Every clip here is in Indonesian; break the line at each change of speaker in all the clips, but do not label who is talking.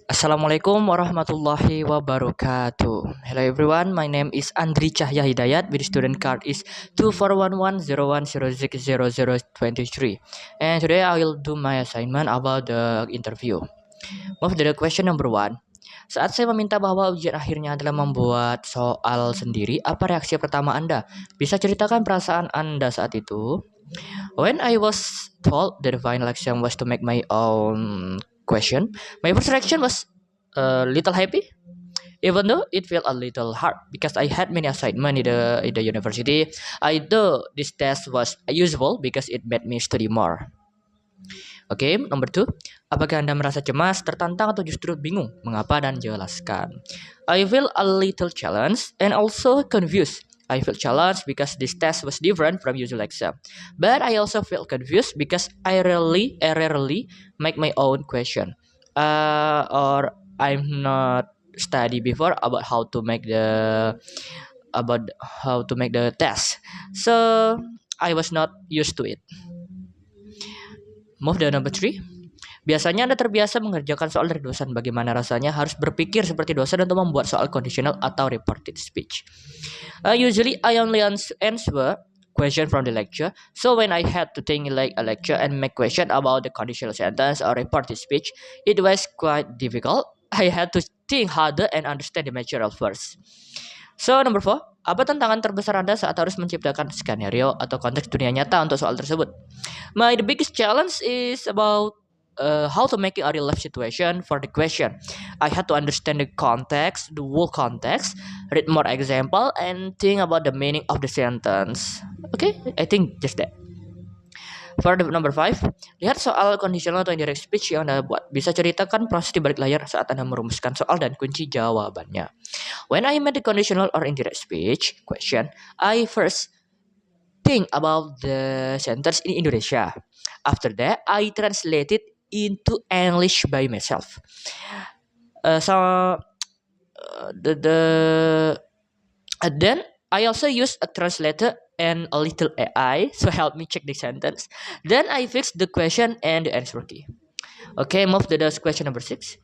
Assalamualaikum warahmatullahi wabarakatuh. Hello everyone, my name is Andri Cahya Hidayat. With student card is 241101060023. And today I will do my assignment about the interview. Move to the question number one. Saat saya meminta bahwa ujian akhirnya adalah membuat soal sendiri, apa reaksi pertama Anda? Bisa ceritakan perasaan Anda saat itu? When I was told that the final action was to make my own question, my first reaction was a little happy, even though it felt a little hard because I had many assignments in the university. I thought this test was useful because it made me study more. Oke, number two. Apakah Anda merasa cemas, tertantang, atau justru bingung? Mengapa dan jelaskan. I feel a little challenged and also confused. I feel challenged because this test was different from usual exam. But I also feel confused because I rarely make my own question. Or I'm not study before about how to make the test. So I was not used to it. Move to number three. Biasanya Anda terbiasa mengerjakan soal dari dosen. Bagaimana rasanya harus berpikir seperti dosen untuk membuat soal conditional atau reported speech? Usually I only answer question from the lecture. So when I had to think like a lecture and make question about the conditional sentence or reported speech, it was quite difficult. I had to think harder and understand the material first. So number four, apa tantangan terbesar Anda saat harus menciptakan skenario atau konteks dunia nyata untuk soal tersebut? The biggest challenge is about how to make a real life situation for the question. I had to understand the context, the whole context, read more example, and think about the meaning of the sentence. Okay, I think just that. For the number 5, lihat soal conditional atau indirect speech yang Anda buat. Bisa ceritakan proses di balik layar saat Anda merumuskan soal dan kunci jawabannya. When I made the conditional or indirect speech question, I first think about the sentence in Indonesia. After that, I translate it into English by myself. Then I also use a translator and a little AI to help me check the sentence. Then I fix the question and the answer key. Okay, move to the question number 6.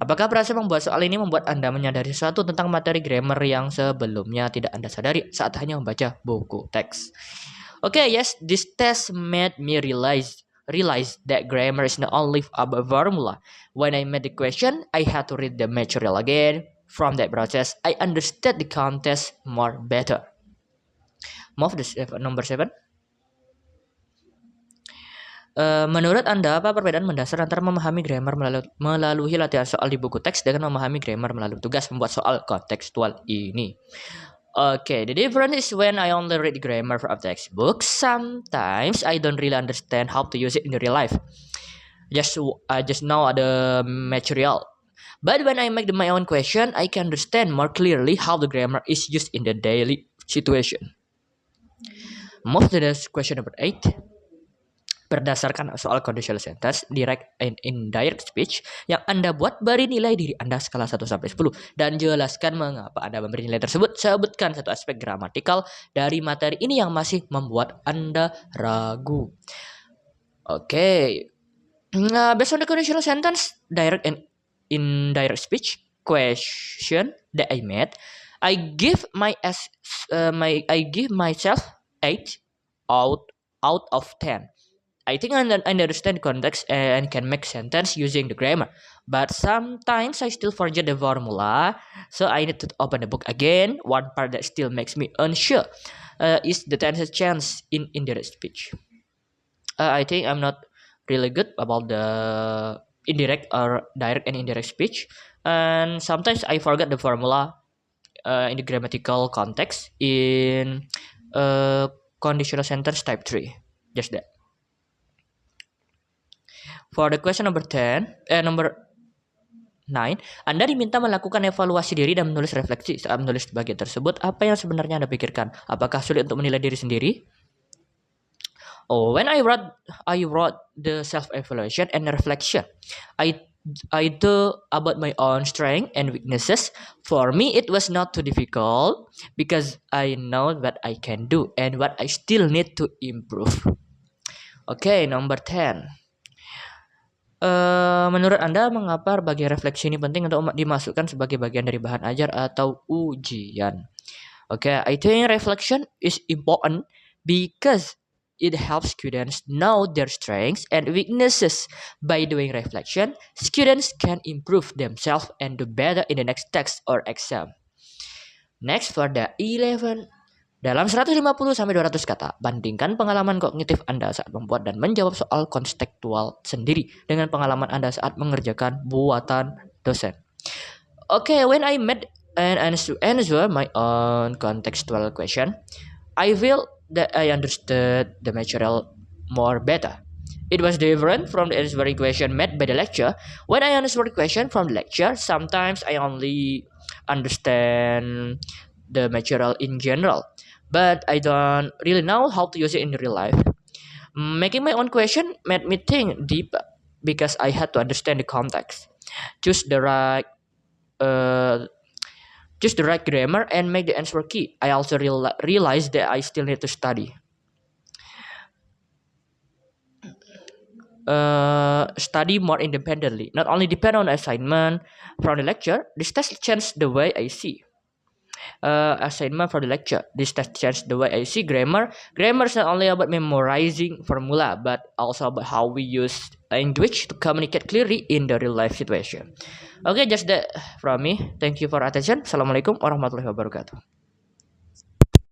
Apakah proses membuat soal ini membuat Anda menyadari sesuatu tentang materi grammar yang sebelumnya tidak Anda sadari saat hanya membaca buku teks? Okay, yes, this test made me realize that grammar is not only about formula. When I made the question, I had to read the material again. From that process, I understood the context more better. Move to number 7. Menurut Anda, apa perbedaan mendasar antara memahami grammar melalui latihan soal di buku teks dengan memahami grammar melalui tugas membuat soal kontekstual ini? Okay, the difference is when I only read grammar from textbooks, sometimes I don't really understand how to use it in the real life. I just know the material. But when I make my own question, I can understand more clearly how the grammar is used in the daily situation. Move to the question number 8. Berdasarkan soal conditional sentence, direct and indirect speech yang Anda buat, beri nilai diri Anda skala 1-10 dan jelaskan mengapa Anda memberi nilai tersebut. Sebutkan satu aspek gramatikal dari materi ini yang masih membuat Anda ragu. Okay. Based on the conditional sentence, direct and indirect speech question that I made, I give myself 8 out of 10. I think I understand context and can make sentence using the grammar, but sometimes I still forget the formula, so I need to open the book again. One part that still makes me unsure is the tense chance in indirect speech. I think I'm not really good about the indirect or direct and indirect speech, and sometimes I forget the formula in the grammatical context in conditional sentence type 3. Just that. For the question number 9, Anda diminta melakukan evaluasi diri dan menulis refleksi saat menulis bagian tersebut. Apa yang sebenarnya Anda pikirkan? Apakah sulit untuk menilai diri sendiri? When I wrote the self-evaluation and reflection, I do about my own strength and weaknesses. For me, it was not too difficult because I know what I can do and what I still need to improve. Okay, number 10. Menurut Anda, mengapa bagian refleksi ini penting untuk dimasukkan sebagai bagian dari bahan ajar atau ujian? Okay, I think reflection is important because it helps students know their strengths and weaknesses. By doing reflection, students can improve themselves and do better in the next text or exam. Next, for the 11. Dalam 150-200 kata, bandingkan pengalaman kognitif Anda saat membuat dan menjawab soal konstekstual sendiri dengan pengalaman Anda saat mengerjakan buatan dosen. Okay, when I met and answer my own contextual question, I feel that I understood the material more better. It was different from the answering question made by the lecture. When I answer the question from the lecture, sometimes I only understand the material in general, but I don't really know how to use it in real life. Making my own question made me think deeper because I had to understand the context, choose the right grammar, and make the answer key. I also realized that I still need to study more independently, not only depend on assignment from the lecture. This test changed the way I see assignment for the lecture. This test changed the way I see grammar. Grammar is not only about memorizing formula, but also about how we use language to communicate clearly in the real life situation. Okay, just that from me. Thank you for attention. Assalamualaikum warahmatullahi wabarakatuh.